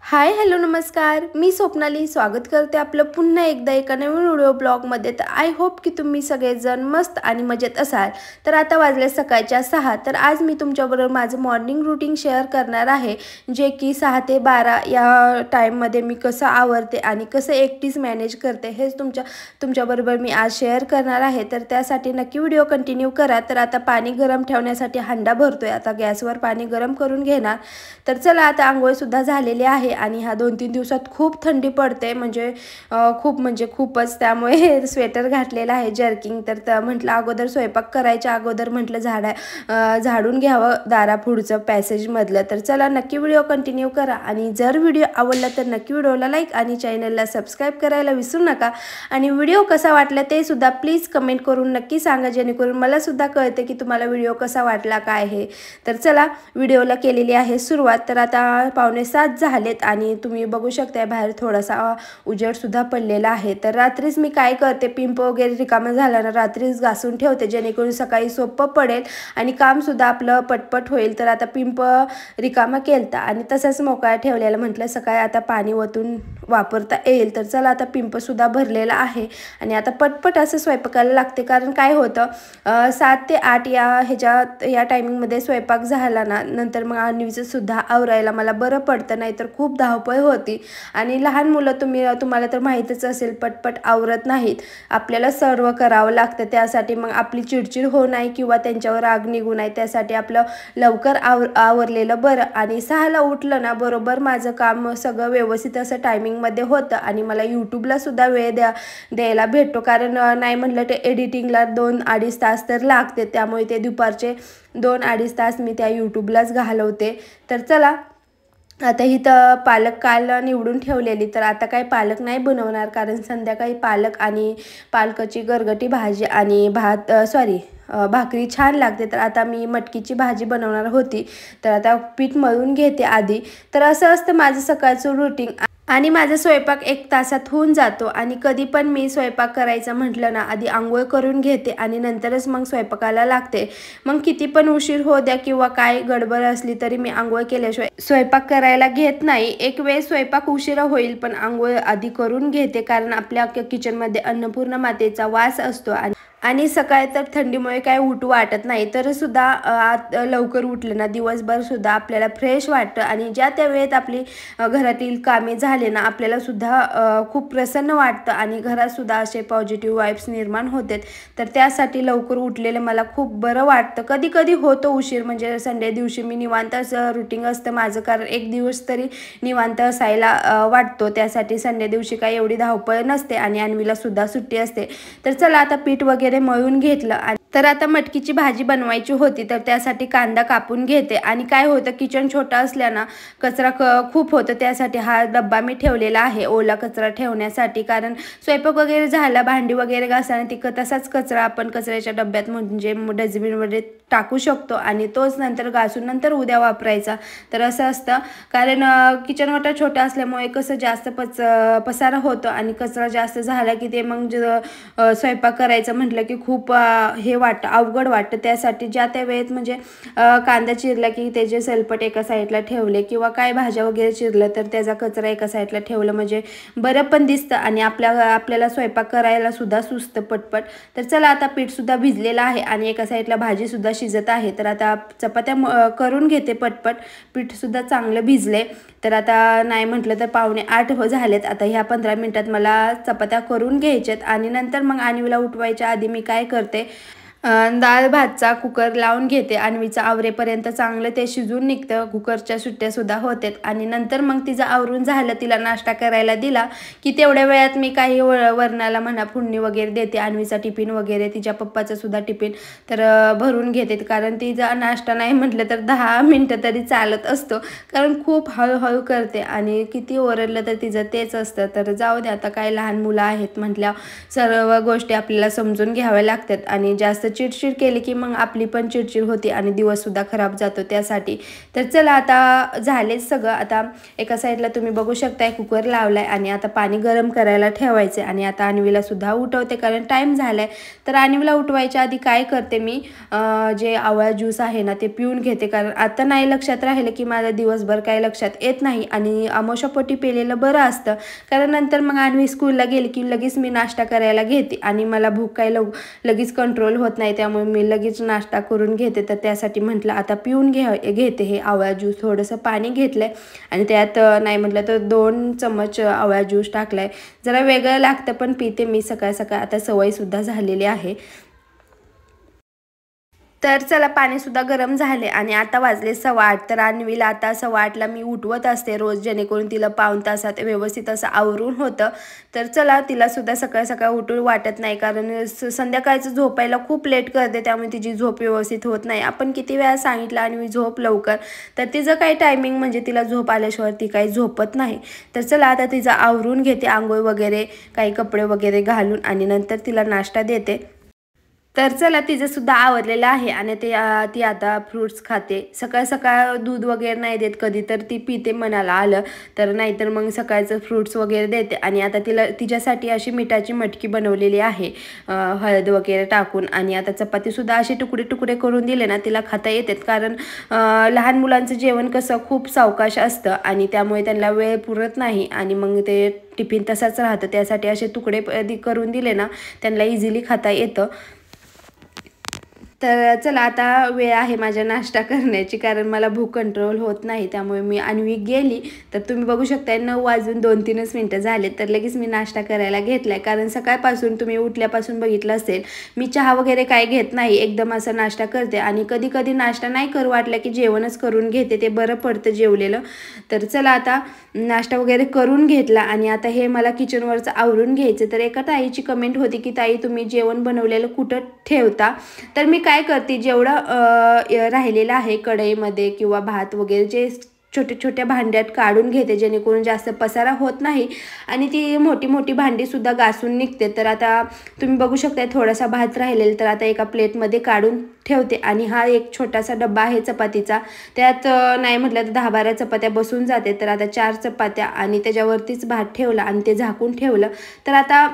Hi hello नमस्कार, मी स्वप्नाली स्वागत करते आपलं पुन्हा एकदा एका नवीन व्हिडिओ ब्लॉगमध्ये। तर आय होप की तुम्ही सगळेजण मस्त आणि मजेत असाल। तर आता वाजले सकाळच्या 6। तर आज मी तुमच्याबरोबर माझं मॉर्निंग रूटीन शेअर करणार आहे, जे की 6 ते 12 या टाईममध्ये मी कसं आवरते आणि कसं एकटीच मॅनेज करते हेच तुमच्याबरोबर मी आज शेअर करणार आहे। तर त्यासाठी नक्की व्हिडिओ कंटिन्यू करा। तर आता पाणी गरम ठेवण्यासाठी हंडा भरतोय, आता गॅसवर पाणी गरम करून घेणार। तर चला, आता आंघोळ सुद्धा झालेली आहे आणि ह्या 2-3 दिवसात खूप थंडी पडते, म्हणजे खूपच, त्यामुळे स्वेटर घातलेला आहे, जर्किंग। तर म्हटलं अगोदर स्वयंपाक करायच्या अगोदर म्हटलं झाडून घ्यावं दारापुढचं पॅसेजमधलं। तर चला, नक्की व्हिडिओ कंटिन्यू करा आणि जर व्हिडिओ आवडला तर नक्की व्हिडिओला लाईक आणि चॅनलला सबस्क्राईब करायला विसरू नका। आणि व्हिडिओ कसा वाटला ते सुद्धा प्लीज कमेंट करून नक्की सांगा, जेणेकरून मला सुद्धा कळते की तुम्हाला व्हिडिओ कसा वाटला काय आहे। तर चला, व्हिडिओला केलेली आहे सुरुवात। तर आता 6:45 झालेत आणि तुम्ही बघू शकता बाहेर थोडासा उजेड सुद्धा पडलेला आहे। तर रात्रीच मी काय करते, पिंप वगैरे रिकामं झालं ना रात्रीच घासून ठेवते, जेणेकरून सकाळी सोपं पडेल आणि काम सुद्धा आपलं पटपट होईल। तर आता पिंप रिकामा केलता आणि तसंच मोकळा ठेवलेला, म्हटलं सकाळी आता पाणी ओतून वापरता येईल। तर चला, आता पिंप सुद्धा भरलेला आहे आणि आता पटपट असं स्वयंपाकाला लागते। कारण काय होतं, 7 ते 8 या टायमिंगमध्ये स्वयंपाक झाला ना, नंतर मग अन्वीचं सुद्धा आवरायला मला बरं पडतं, नाहीतर खूप धावपळ होती। आणि लहान मुलं तुम्हाला तर माहीतच असेल, पटपट आवरत नाहीत, आपल्याला सर्व करावं लागतं। त्यासाठी मग आपली चिडचिड होऊ नये किंवा त्यांच्यावर राग निघू नये, त्यासाठी आपलं लवकर आवरलेलं बरं। आणि 6ला उठलं ना बरोबर माझं काम सगळं व्यवस्थित असं टायमिंगमध्ये होतं आणि मला यूट्यूबला सुद्धा वेळ द्यायला भेटतो। कारण नाही म्हटलं ते एडिटिंगला 2-2.5 तास तर लागते, त्यामुळे ते दुपारचे 2-2.5 तास मी त्या यूट्यूबलाच घालवते। तर चला, आता इथं पालक काल निवडून ठेवलेली, तर आता काही पालक नाही बनवणार, कारण संध्याकाळी पालक आणि पालकाची गरगटी भाजी आणि भाकरी छान लागते। तर आता मी मटकीची भाजी बनवणार होती, तर आता पीठ मळून घेते आधी। तर असं असतं माझं सकाळचं रुटीन आणि माझा स्वयंपाक 1 तासात होऊन जातो। आणि कधी पण मी स्वयंपाक करायचं म्हटलं ना, आधी आंघोळ करून घेते आणि नंतरच मग स्वयंपाकाला लागते। मग किती पण उशीर हो द्या किंवा काय गडबड असली तरी मी आंघोळ केल्याशिवाय स्वयंपाक करायला घेत नाही। एक वेळ स्वयंपाक उशिरा होईल पण आंघोळ आधी करून घेते, कारण आपल्या किचनमध्ये अन्नपूर्णा मातेचा वास असतो आणि सकाळी तर थंडीमुळे काय उठू वाटत नाही। तर सुद्धा लवकर उठलं ना दिवसभर सुद्धा आपल्याला फ्रेश वाटतं आणि ज्या त्या वेळेत आपली घरातील कामे झाले ना, आपल्याला सुद्धा खूप प्रसन्न वाटतं आणि घरात सुद्धा असे पॉझिटिव्ह वाइब्स निर्माण होतात। तर त्यासाठी लवकर उठलेलं मला खूप बरं वाटतं। कधी कधी होतं उशीर, म्हणजे संडे दिवशी मी निवांत असं रुटीन असतं माझं, कारण एक दिवस तरी निवांत असायला वाटतो, त्यासाठी संडे दिवशी काही एवढी धावपळ नसते आणि अन्वीला सुद्धा सुट्टी असते। तर चला, आता पीठ वगैरे मळून घेतलं। तर आता मटकीची भाजी बनवायची होती, तर त्यासाठी कांदा कापून घेते। आणि काय होतं, किचन छोटा असल्यानं कचरा खूप होतं, त्यासाठी हा डब्बा मी ठेवलेला आहे ओला कचरा ठेवण्यासाठी। कारण स्वयंपाक वगैरे झाला, भांडी वगैरे घासताना तसाच कचरा आपण कचऱ्याच्या डब्यात म्हणजे डस्टबिनमध्ये टाकू शकतो आणि तोच नंतर घासून नंतर उद्या वापरायचा। तर असं असतं, कारण किचन वाटा छोटा असल्यामुळे कसं जास्त पसारा होतो आणि कचरा जास्त झाला की ते मग स्वयंपाक करायचं म्हटलं की खूप अवघड वाटतं। त्यासाठी ज्या त्या वेळेत म्हणजे कांदा चिरला की त्याचे सलपट एका साईडला ठेवले किंवा काय भाज्या वगैरे चिरलं तर त्याचा कचरा एका साईडला ठेवलं, म्हणजे बरं पण दिसतं आणि आपल्याला स्वयंपाक करायला सुद्धा सुचतं पटपट। तर चला, आता पीठ सुद्धा भिजलेलं आहे आणि एका साईडला भाजी सुद्धा शिजत आहे। तर आता चपात्या करून घेते पटपट, पीठ सुद्धा चांगलं भिजले। तर आता नाही म्हटलं तर 7:45 झालेत। आता ह्या 15 मिनिटात मला चपात्या करून घ्यायच्यात आणि नंतर मग अन्वीला उठवायच्या आधी मी काय करते, डाळ भातचा कुकर लावून घेते. अन्वीचा आवरेपर्यंत चांगलं ते शिजून निघतं, कुकरच्या सुट्ट्यासुद्धा होतात. आणि नंतर मग तिचं आवरून झालं, तिला नाश्ता करायला दिला की तेवढ्या वेळात मी काही वरणाला म्हणा फोडणी वगैरे देते. अन्वीचा टिफिन वगैरे, तिच्या पप्पाचं सुद्धा टिफिन तर भरून घेते, कारण तिचा नाश्ता नाही म्हटलं तर 10 मिनटं तरी चालत असतो, कारण खूप हळूहळू करते आणि किती ओरडलं तर तिचं तेच असतं. तर जाऊ दे, आता काय लहान मुलं आहेत म्हटल्यावर सर्व गोष्टी आपल्याला समजून घ्याव्या लागतात. आणि जास्त चिडचिड केली की मग आपली पण चिडचिड होते आणि दिवससुद्धा खराब जातो त्यासाठी. तर चला, आता झालेच सगळं. आता एका साईडला तुम्ही बघू शकताय कुकर लावलाय आणि आता पाणी गरम करायला ठेवायचं. आणि आता अन्वीला सुद्धा उठवते, कारण टाईम झालाय. तर अन्वीला उठवायच्या आधी काय करते मी, जे आवळा ज्यूस आहे ना ते पिऊन घेते, कारण आता नाही लक्षात राहिलं की माझ्या दिवसभर काय लक्षात येत नाही. आणि अमावस्यापोटी पेलेलं बरं असतं, कारण नंतर मग अन्वी स्कूलला गेली की लगेच मी नाश्ता करायला घेते आणि मला भूक काय लगेच कंट्रोल होत नाही, त्यामुळे मी लगेच नाश्ता करून घेते. तर त्यासाठी म्हटलं आता पिऊन घेते हे आवळा ज्यूस. थोडंसं पाणी घेतलंय आणि त्यात नाही म्हटलं तर 2 चम्मच आवळा ज्यूस टाकलाय. जरा वेगळं लागतं पण पिते मी सकाळ सकाळ, आता सवयसुद्धा झालेली आहे. तर चला, पाणीसुद्धा गरम झाले आणि आता वाजले 8:15. तर अन्वीला आता 8:15ला मी उठवत असते रोज, जेणेकरून तिला पाऊण तासात व्यवस्थित असं आवरून होतं. तर चला, तिलासुद्धा सकाळ सकाळ उठून वाटत नाही, कारण संध्याकाळचं झोपायला खूप लेट करते, त्यामुळे तिची झोप व्यवस्थित होत नाही. आपण किती वेळा सांगितलं अन्वी झोप लवकर, तर तिचं काही टायमिंग म्हणजे तिला झोप आल्याशिवाय ती काही झोपत नाही. तर चला, आता तिचं आवरून घेते, आंघोळ वगैरे काही कपडे वगैरे घालून, आणि नंतर तिला नाश्ता देते. तर चला, तिचंसुद्धा आवरलेलं आहे आणि ती आता फ्रूट्स खाते. सकाळ सकाळ दूध वगैरे नाही देत, कधी तर ती पिते मनाला आलं तर, नाहीतर मग सकाळचं फ्रूट्स वगैरे देते. आणि आता तिच्यासाठी अशी मिठाची मटकी बनवलेली आहे, हळद वगैरे टाकून. आणि आता चपातीसुद्धा असे तुकडे तुकडे करून दिले ना तिला खाता येतात, कारण लहान मुलांचं जेवण कसं खूप सावकाश असतं आणि त्यामुळे त्यांना वेळ पुरत नाही आणि मग ते टिफिन तसाच राहतं. त्यासाठी असे तुकडे करून दिले ना त्यांना इझिली खाता येतं. तर चला, आता वेळ आहे माझ्या नाश्ता करण्याची, कारण मला भूक कंट्रोल होत नाही, त्यामुळे मी अन्वी गेली तर तुम्ही बघू शकताय 9 वाजून 2-3 मिनटं झाले. तर लगेच मी नाश्ता करायला घेतलाय, कारण सकाळपासून तुम्ही उठल्यापासून बघितलं असेल मी चहा वगैरे काय घेत नाही, एकदम असा नाश्ता करते. आणि कधी कधी नाश्ता नाही करू वाटलं की जेवणच करून घेते, ते बरं पडतं जेवलेलं. तर चला, आता नाश्ता वगैरे करून घेतला आणि आता हे मला किचनवरचं आवरून घ्यायचं. तर एका ताईची कमेंट होती की ताई तुम्ही जेवण बनवलेलं कुठं ठेवता, तर मी काय करते, जेवढं राहिलेलं आहे कढईमध्ये किंवा भात वगैरे जे छोट्या छोट्या भांड्यात काढून घेते, जेणेकरून जास्त पसारा होत नाही आणि ती मोठी मोठी भांडीसुद्धा घासून निघते. तर आता तुम्ही बघू शकता थोडासा भात राहिलेला, तर आता एका प्लेटमध्ये काढून ठेवते. आणि हा एक छोटासा डब्बा आहे चपातीचा, त्यात नाही म्हटलं तर 10-12 चपात्या बसून जाते. तर आता 4 चपात्या आणि त्याच्यावरतीच भात ठेवला आणि ते झाकून ठेवलं. तर आता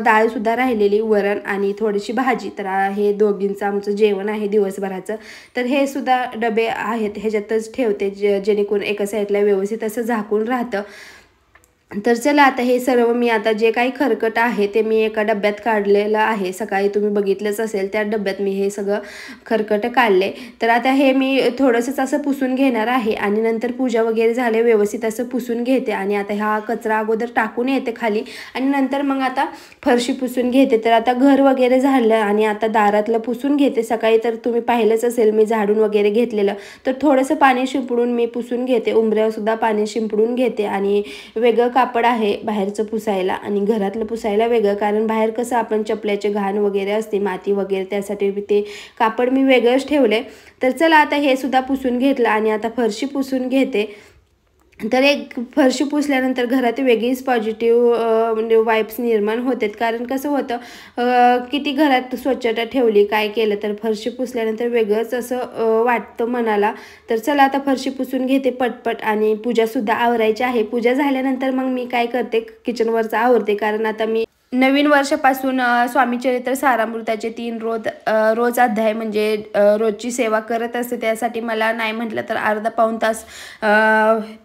डाळसुद्धा राहिलेली, वरण आणि थोडीशी भाजी. तर हे दोघींचं आमचं जेवण आहे दिवसभराचं. तर हे सुद्धा डबे आहेत, ह्याच्यातच ठेवते, जेणेकरून एका साईडला व्यवस्थित असं झाकून राहतं. तर चला, आता हे सर्व मी आता जे काही खरकट आहे ते मी एका डब्यात काढलेलं आहे. सकाळी तुम्ही बघितलंच असेल, त्या डब्यात मी हे सगळं खरकट काढले. तर आता हे मी थोडंसंच असं पुसून घेणार आहे आणि नंतर पूजा वगैरे झाले व्यवस्थित असं पुसून घेते. आणि आता हा कचरा अगोदर टाकून येते खाली आणि नंतर मग आता फरशी पुसून घेते. तर आता घर वगैरे झालं आणि आता दारातलं पुसून घेते. सकाळी तर तुम्ही पाहिलंच असेल मी झाडून वगैरे घेतलेलं, तर थोडंसं पाणी शिंपडून मी पुसून घेते. उंबऱ्यासुद्धा पाणी शिंपडून घेते आणि वेगळं कापड आहे बाहेरचं पुसायला आणि घरातलं पुसायला वेगळं, कारण बाहेर कसं आपण चपल्याचे घाण वगैरे असते, माती वगैरे, त्यासाठी ते कापड मी वेगळंच ठेवले. तर चला, आता हे सुद्धा पुसून घेतलं आणि आता फरशी पुसून घेते. तर एक फरशी पुसल्यानंतर घरात वेगळीच पॉझिटिव्ह म्हणजे वाईब्स निर्माण होतात, कारण कसं होतं किती घरात स्वच्छता ठेवली काय केलं तर फरशी पुसल्यानंतर वेगळंच असं वाटतं मनाला. तर चला, आता फरशी पुसून घेते पटपट आणि पूजासुद्धा आवरायची आहे. पूजा झाल्यानंतर मग मी काय करते, किचनवरचं आवरते, कारण आता मी नवीन वर्षापासून स्वामी चरित्र सारामृताचे 3 रोज अध्याय म्हणजे रोजची सेवा करत असते. त्यासाठी मला नाही म्हटलं तर अर्धा पाऊण तास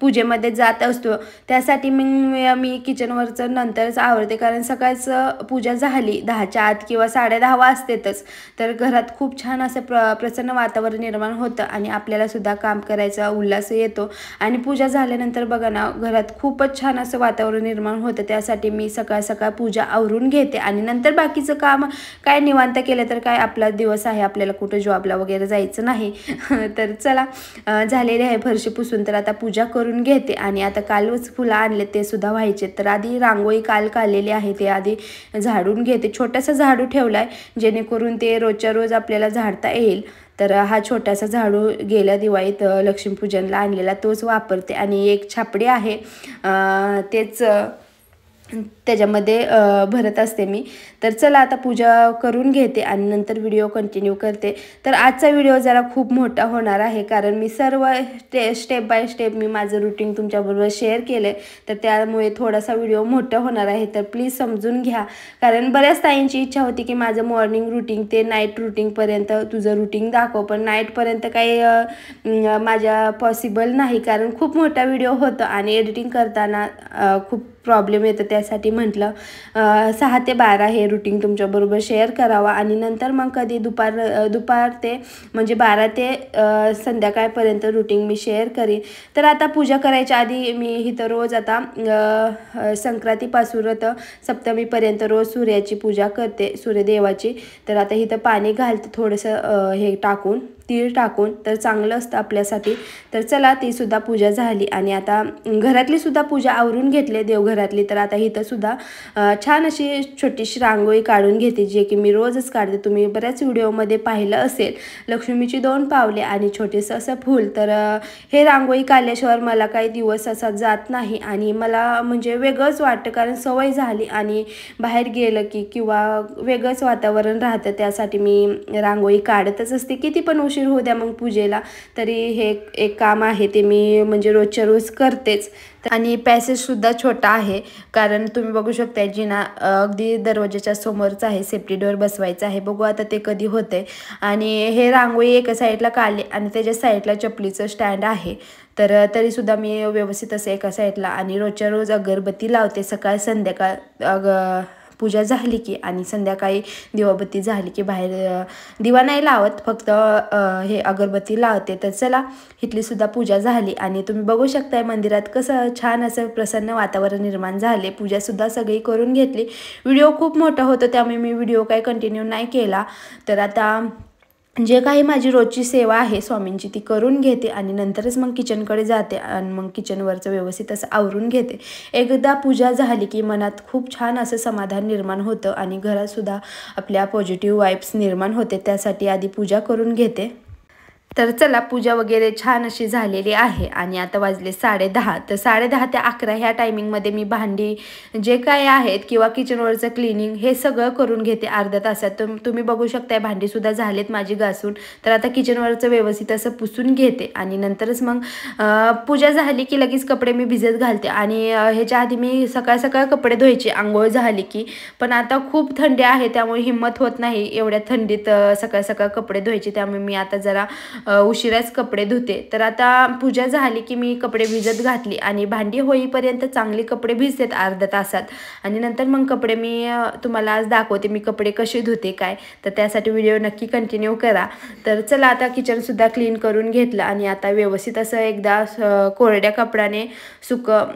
पूजेमध्ये जात असतो. त्यासाठी मी किचनवरचं नंतरच आवडते, कारण सकाळचं पूजा झाली 10च्या आत किंवा 10:30 वाजतेतच. तर घरात खूप छान असं प्रसन्न वातावरण निर्माण होतं आणि आपल्यालासुद्धा काम करायचा उल्हास येतो. आणि पूजा झाल्यानंतर बघा ना, घरात खूपच छान असं वातावरण निर्माण होतं. त्यासाठी मी सकाळ सकाळ पूजा आवरून घेते आणि नंतर बाकीचं काम काय निवांत केलं तर काय आपला दिवस आहे, आपल्याला कुठं जॉबला वगैरे जायचं नाही. तर चला झालेले आहे फरशी पुसून, तर आता पूजा करून घेते आणि आता कालच फुलं आणले ते सुद्धा व्हायचे. तर आधी रांगोळी काल काढलेली आहे ते आधी झाडून घेते. छोटासा झाडू ठेवला आहे जेणेकरून ते रोजच्या रोज आपल्याला झाडता येईल. तर हा छोटासा झाडू गेल्या दिवाळीत लक्ष्मीपूजनला आणलेला तोच वापरते आणि एक छापडी आहे तेच त्याच्यामध्ये भरत असते मी. तर चला आता पूजा करून घेते आणि नंतर व्हिडिओ कंटिन्यू करते. तर आजचा व्हिडिओ जरा खूप मोठा होणार आहे कारण मी सर्व स्टेप बाय स्टेप मी माझं रुटीन तुमच्याबरोबर शेअर केलं तर त्यामुळे थोडासा व्हिडिओ मोठा होणार आहे. तर प्लीज समजून घ्या कारण बऱ्याच ताईंची इच्छा होती की माझं मॉर्निंग रुटीन ते नाईट रुटीनपर्यंत तुझं रुटीन दाखव, पण नाईटपर्यंत काही माझ्या पॉसिबल नाही कारण खूप मोठा व्हिडिओ होता आणि एडिटिंग करताना खूप प्रॉब्लेम येतो. त्यासाठी म्हटलं 6 ते 12 हे रुटीन तुमच्याबरोबर शेअर करावा आणि नंतर मग कधी दुपार ते म्हणजे 12 ते संध्याकाळपर्यंत रुटीन मी शेअर करीन. तर आता पूजा करायच्या आधी मी इथं रोज आता संक्रांतीपासून तर सप्तमीपर्यंत रोज सूर्याची पूजा करते, सूर्यदेवाची. तर आता इथं पाणी घालते थोडंसं हे टाकून, तीळ टाकून, तर चांगलं असतं आपल्यासाठी. तर चला ती सुद्धा पूजा झाली आणि आता घरातली सुद्धा पूजा आवरून घेतली देवघरातली. तर आता इथं सुद्धा छान अशी छोटीशी रांगोळी काढून घेते जे की मी रोजच काढते. तुम्ही बऱ्याच व्हिडिओमध्ये पाहिलं असेल लक्ष्मीची 2 पावले आणि छोटेसं असं फूल. तर हे रांगोळी काढल्याशिवाय मला काही दिवस असा जात नाही आणि मला म्हणजे वेगळंच वाटतं कारण सवय झाली आणि बाहेर गेलं की किंवा वेगळंच वातावरण राहतं त्यासाठी मी रांगोळी काढतच असते. किती पण उशीर होऊ द्या मग पूजेला तरी हे एक काम आहे ते मी म्हणजे रोजच्या रोज करतेच. आणि पॅसेजसुद्धा छोटा आहे कारण तुम्ही बघू शकता जिना अगदी दरवाजाच्या समोरच आहे, सेफ्टी डोअर बसवायचं आहे. बघू आता ते कधी होते. आणि हे रांगोळी एका साईडला काढली आणि त्याच्या साईडला चपलीचं स्टँड आहे. तर तरीसुद्धा मी व्यवस्थित असं एका साईडला आणि रोजच्या रोज अगरबत्ती लावते सकाळ संध्याकाळ पूजा झाली की आणि संध्याकाळी दिवाबत्ती झाली की बाहेर दिवा नाही लावत, फक्त हे अगरबत्ती लावते. तर चला इथली सुद्धा पूजा झाली आणि तुम्ही बघू शकताय मंदिरात कसं छान असं प्रसन्न वातावरण निर्माण झाले. पूजासुद्धा सगळी करून घेतली. व्हिडिओ खूप मोठा होता त्यामुळे मी व्हिडिओ काही कंटिन्यू नाही केला. तर आता जे काही माझी रोजची सेवा आहे स्वामींची ती करून घेते आणि नंतरच मग किचनकडे जाते आणि मग किचनवरचं व्यवस्थित असं आवरून घेते. एकदा पूजा झाली की मनात खूप छान असं समाधान निर्माण होतं आणि घरातसुद्धा आपल्या पॉझिटिव्ह वाईब्स निर्माण होते. त्यासाठी आधी पूजा करून घेते. तर चला पूजा वगैरे छान अशी झालेली आहे आणि आता वाजले 10:30. तर 10:30 ते 11 ह्या टायमिंगमध्ये मी भांडी जे काय आहेत किंवा किचनवरचं क्लिनिंग हे सगळं करून घेते अर्ध्या तासात. तुम्ही बघू शकताय भांडीसुद्धा झालेत माझी घासून. तर आता किचनवरचं व्यवस्थित असं पुसून घेते आणि नंतरच मग पूजा झाली की लगेच कपडे मी भिजत घालते. आणि ह्याच्या आधी मी सकाळ सकाळ कपडे धुवायचे आंघोळ झाली की, पण आता खूप थंडी आहे त्यामुळे हिंमत होत नाही एवढ्या थंडीत सकाळ सकाळ कपडे धुवायचे. त्यामुळे मी आता जरा उशिराच कपडे धुते. तर आता पूजा झाली की मी कपडे भिजत घातली आणि भांडी होईपर्यंत चांगली कपडे भिजतात अर्ध्या तासात आणि नंतर मग कपडे मी तुम्हाला आज दाखवते मी कपडे कसे धुते काय. तर त्यासाठी व्हिडिओ नक्की कंटिन्यू करा. तर चला आता किचनसुद्धा क्लीन करून घेतलं आणि आता व्यवस्थित असं एकदा कोरड्या कपड्याने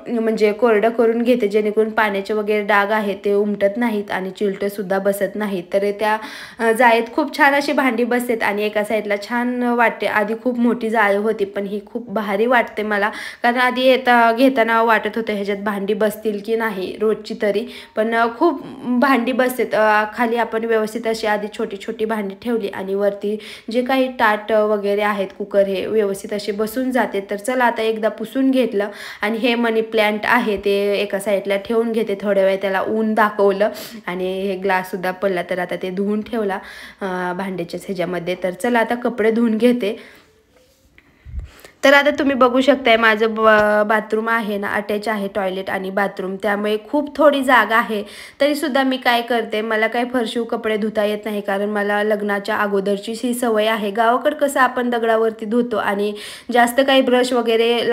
म्हणजे कोरडं करून घेते जेणेकरून पाण्याचे वगैरे डाग आहेत ते उमटत नाहीत आणि चिलटंसुद्धा बसत नाहीत. तर त्या जाळीत खूप छान अशी भांडी बसतात आणि एका साईडला छान वाटते. आधी खूप मोठी जाळी होती पण ही खूप भारी वाटते मला कारण आधी घेताना वाटत होतं ह्याच्यात भांडी बसतील की नाही रोजची तरी, पण खूप भांडी बसते. खाली आपण व्यवस्थित अशी आधी छोटी छोटी भांडी ठेवली आणि वरती जे काही ताट वगैरे आहेत कुकर हे व्यवस्थित असे बसून जाते. तर चला आता एकदा पुसून घेतलं आणि हे मनी प्लॅन्ट आहे ते एका साईडला ठेवून घेते. थोड्या वेळ त्याला ऊन दाखवलं आणि हे ग्लाससुद्धा पडला तर आता ते धुवून ठेवला भांड्याच्याच ह्याच्यामध्ये. तर चला आता कपडे धुवून घेते. तर आता तुम्ही बघू शकताय माझं बाथरूम आहे ना अटॅच आहे टॉयलेट आणि बाथरूम, त्यामुळे खूप थोडी जागा आहे. तरीसुद्धा मी काय करते मला काय फरशीव कपडे धुता येत नाही कारण मला लग्नाच्या अगोदरची ही सवय आहे. गावाकडं कसं आपण दगडावरती धुतो आणि जास्त काही ब्रश वगैरे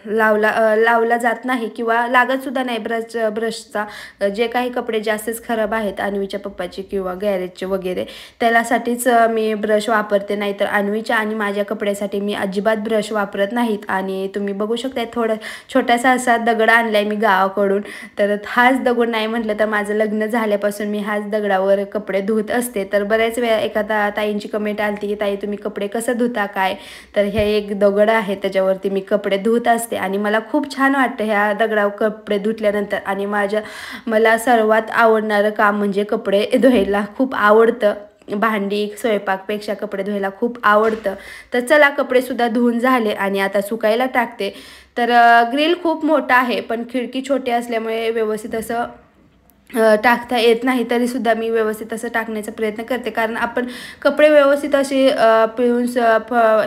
लावला जात नाही किंवा लागतसुद्धा नाही ब्रशचा. जे काही कपडे जास्तच खराब आहेत अन्वीच्या पप्पाचे किंवा गॅरेजचे वगैरे त्यासाठीच मी ब्रश वापरते. नाहीतर अन्वीच्या आणि माझ्या कपड्यासाठी मी अजिबात ब्रश वापरत नाहीत। आणि तुम्ही बघू शकता थोडं छोटासा असा दगड आणलाय मी गावाकडून, तर हाच दगड नाही म्हटलं तर माझं लग्न झाल्यापासून मी हाच दगडावर कपडे धुत असते। तर बऱ्याच वेळा एखादा ताईंची कमेंट आली की ताई तुम्ही कपडे कसं धुता काय, तर हे एक दगड आहे त्याच्यावरती मी कपडे धुत असते आणि मला खूप छान वाटतं ह्या दगडावर कपडे धुतल्यानंतर। आणि मला सर्वात आवडणारं काम म्हणजे कपडे धुवायला खूप आवडतं, भांडी स्वयंपाकपेक्षा कपडे धुवायला खूप आवडतं। तर चला कपडे सुद्धा धुवून झाले आणि आता सुकायला टाकते। तर ग्रिल खूप मोठा आहे पण खिडकी छोटी असल्यामुळे व्यवस्थित असं टाकता येत नाही, तरी सुद्धा मी व्यवस्थित असं टाकण्याचा प्रयत्न करते, कारण आपण कपडे व्यवस्थित असे पिळून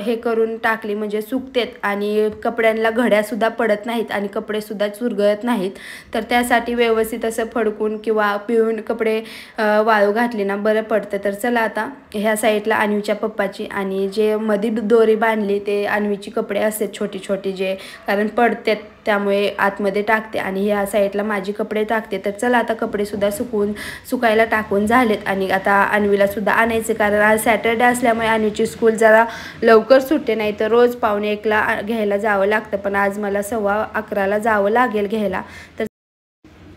हे करून टाकली म्हणजे सुकतेत आणि कपड्यांना घड्यासुद्धा पडत नाहीत आणि कपडेसुद्धा चुरगळत नाहीत। तर त्यासाठी व्यवस्थित असं फडकून किंवा पिळून कपडे वाळू घातले ना बरं पडतं। तर चला आता ह्या साईडला अन्वीच्या पप्पाची आणि जे मध्ये दोरी बांधली ते अन्वीची कपडे असते छोटी छोटी जे, कारण पडतात त्यामुळे आतमध्ये टाकते आणि ह्या साईडला माझी कपडे टाकते। तर चला आता कपडे सुद्धा सुकायला टाकून झालेत आणि आता अन्वीला सुद्धा आणायचे, कारण आज सॅटर्डे असल्यामुळे अन्वीची स्कूल जरा लवकर सुटते, नाही तर रोज 10:45ला घ्यायला जावं लागतं, पण आज मला 11:15ला जावं लागेल घ्यायला।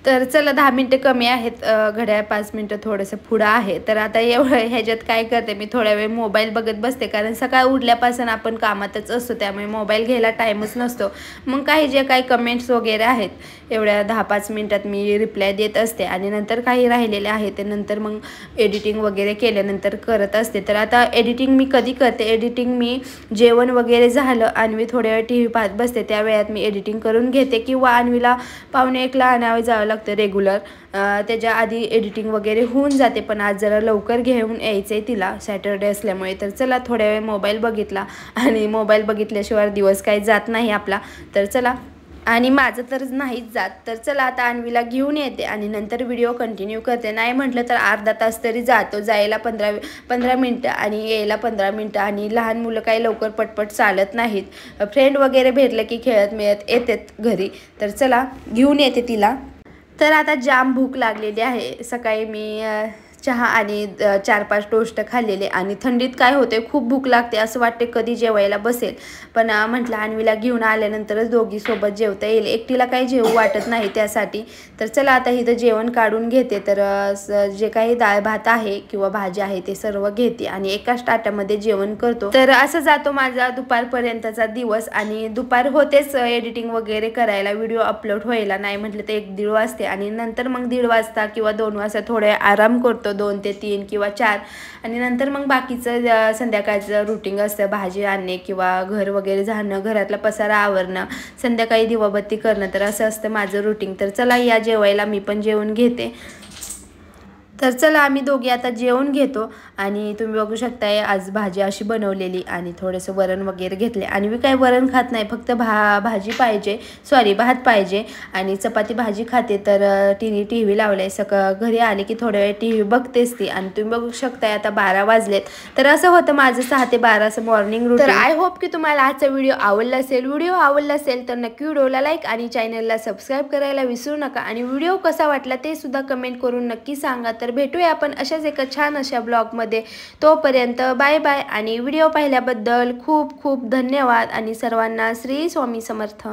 तर चला 10 मिनटं कमी आहेत, घड्याळ 5 मिनटं थोडंसं पुढं आहे। तर आता एवढं ह्याच्यात काय करते मी थोड्या वेळ मोबाईल बघत बसते, कारण सकाळ उठल्यापासून आपण कामातच असतो त्यामुळे मोबाईल घ्यायला टाईमच नसतो। मग काही जे काही कमेंट्स वगैरे आहेत एवढ्या 10-5 मिनटात मी रिप्लाय देत असते आणि नंतर काही राहिलेले आहे ते नंतर मग एडिटिंग वगैरे केल्यानंतर करत असते। तर आता एडिटिंग मी कधी करते, एडिटिंग मी जेवण वगैरे झालं अन्वी थोड्या वेळ TV पाहत बसते त्या वेळात मी एडिटिंग करून घेते, किंवा अन्वीला 12:45ला आणावं जावं लागतं रेग्युलर, त्याच्या आधी एडिटिंग वगैरे होऊन जाते। पण आज जरा लवकर घेऊन यायचंय तिला सॅटर्डे असल्यामुळे। तर चला थोड्या वेळ मोबाईल बघितला आणि मोबाईल बघितल्याशिवाय दिवस काही जात नाही आपला, तर चला आणि माझं तर नाहीच जात। तर चला आता अन्वीला घेऊन येते आणि नंतर व्हिडिओ कंटिन्यू करते। नाही म्हटलं तर अर्धा तास तरी जातो, जायला 15 मिनटं आणि यायला 15 मिनटं, आणि लहान मुलं काही लवकर पटपट चालत नाहीत। फ्रेंड वगैरे भेटलं की खेळत मिळत येतात घरी। तर चला घेऊन येते तिला। तर आता जाम भूक लागलेली आहे, सकाळी मी चहा आणि 4-5 टोस्ट खाल्लेले आणि थंडीत काय होते खूप भूक लागते, असं वाटते कधी जेवायला बसेल, पण म्हटलं अन्वीला घेऊन आल्यानंतरच दोघी सोबत जेवता येईल, एकटीला काही जेवू वाटत नाही त्यासाठी। तर चला आता इथं जेवण काढून घेते। तर जे काही डाळ भात आहे किंवा भाजी आहे ते सर्व घेते आणि एकाच ताटामध्ये जेवण करतो। तर असं जातो माझा दुपारपर्यंतचा दिवस आणि दुपार होतेच एडिटिंग वगैरे करायला, व्हिडिओ अपलोड व्हायला, नाही म्हटलं तर 1-1:30 वाजते आणि नंतर मग 1:30 वाजता किंवा 2 वाजता थोडे आराम करतो, 2 ते 3 किंवा 4, आणि नंतर मग बाकीचं संध्याकाळचं रुटीन असतं, भाजी आणणे किंवा घर वगैरे झाडणं, घरातला पसारा आवरणं, संध्याकाळी दिवाबत्ती करणं, तर असं असतं माझं रुटीन। तर चला या जेवायला, मी पण जेवून घेते। तर चला आम्ही दोघी आता जेवून घेतो आणि तुम्ही बघू शकताय आज भाजी अशी बनवलेली आणि थोडंसं वरण वगैरे घेतले। आणि मी काय वरण खात नाही, फक्त भाजी पाहिजे, भात पाहिजे आणि चपाती भाजी खाते। तर तिने TV लावलाय, घरी आले की थोड्या वेळ TV बघतेच ती, आणि तुम्ही बघू शकताय आता 12 वाजलेत। तर असं होतं माझं 6 ते 12 असं मॉर्निंग रुटीन। तर आय होप की तुम्हाला आजचा व्हिडिओ आवडला असेल। व्हिडिओ आवडला असेल तर नक्की व्हिडिओला लाईक आणि चॅनलला सबस्क्राईब करायला विसरू नका, आणि व्हिडिओ कसा वाटला ते सुद्धा कमेंट करून नक्की सांगा। तर भेटूया आपण अशाच एका छान अशा ब्लॉगमध्ये, तोपर्यंत बाय बाय, आणि व्हिडिओ पाहिल्याबद्दल खूप खूप धन्यवाद आणि सर्वांना श्री स्वामी समर्थ।